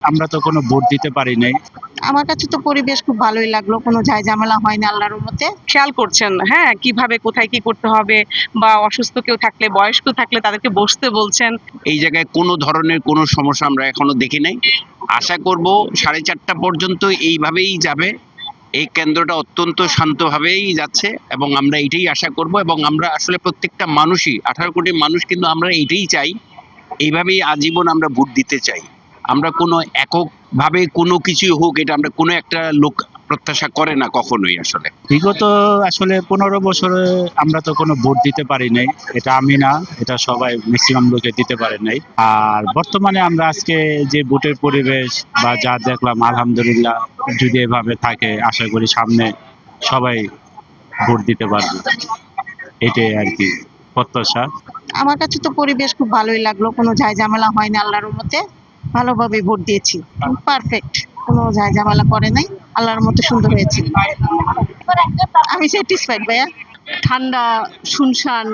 আমরা তো কোনো ভোট দিতে পারি নাই। আমার কাছে তো পরিবেশ খুব ভালোই লাগলো, কোনো ঝামেলা হয়নি আল্লাহর রহমতে। খেয়াল করছেন, হ্যাঁ, কিভাবে কোথায় কি করতে হবে, বা অসুস্থ কেউ থাকলে, বয়স্ক থাকলে তাদেরকে বসতে বলছেন। এই জায়গায় কোনো ধরনের কোনো সমস্যা আমরা এখনো দেখি নাই। আশা করব 4:30 পর্যন্ত এইভাবেই যাবে। এই কেন্দ্রটা অত্যন্ত শান্তভাবেই যাচ্ছে এবং আমরা এটাই আশা করব এবং আমরা আসলে প্রত্যেকটা মানুষই 18 কোটি মানুষ কিন্তু আমরা এটাই চাই, এইভাবেই আজীবন আমরা ভোট দিতে চাই। আমরা কোনো এককভাবে কোনো কিছু হোক এটা আমরা কোনো একটা লোক প্রত্যাশা করে না কখনোই। আসলে বিগত 15 বছরে আমরা তো কোনো ভোট দিতে পারি নাই। এটা আমি না, এটা সবাই ম্যাক্সিমাম লোকে দিতে পারে নাই। আর বর্তমানে আমরা আজকে যে ভোটের পরিবেশ বা যা দেখলাম, আলহামদুলিল্লাহ, যদি এভাবে থাকে আশা করি সামনে সবাই ভোট দিতে পারবে। এটাই আর কি প্রত্যাশা। আমার কাছে তো পরিবেশ খুব ভালোই লাগলো, কোনো ঝামেলা হয়নি আল্লাহর রহমতে। ভালোভাবে ভোট দিয়েছি, পারফেক্ট, কোনো ঝামেলা করে নাই, আল্লাহর মতো সুন্দর হয়েছে। আমি স্যাটিসফাইড ভাইয়া। ঠান্ডা, শুনশান,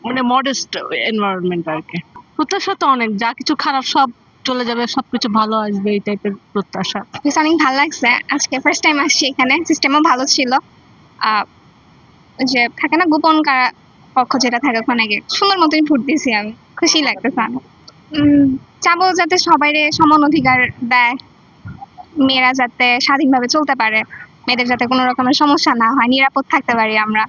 মানে মডেস্ট এনভায়রনমেন্ট আর কি। প্রত্যাশা তো অনেক, যা কিছু খারাপ সব চলে যাবে, সবকিছু ভালো আসবে, এই টাইপের প্রত্যাশা। অনেক ভালো লাগছে, আজকে ফার্স্ট টাইম আসছি এখানে, সিস্টেমও ভালো ছিল। ওই যে থাকে না গোপন পক্ষ যেটা থাকে, ওখানে গিয়ে সুন্দর মতোই ভোট দিয়েছি আমি, খুশি লাগতেছে অনেক। চাবো যাতে সবাই সমান অধিকার দেয়, মেয়েরা যাতে স্বাধীনভাবে চলতে পারে, মেয়েদের যাতে কোনো রকমের সমস্যা না হয়, নিরাপদ থাকতে পারি আমরা।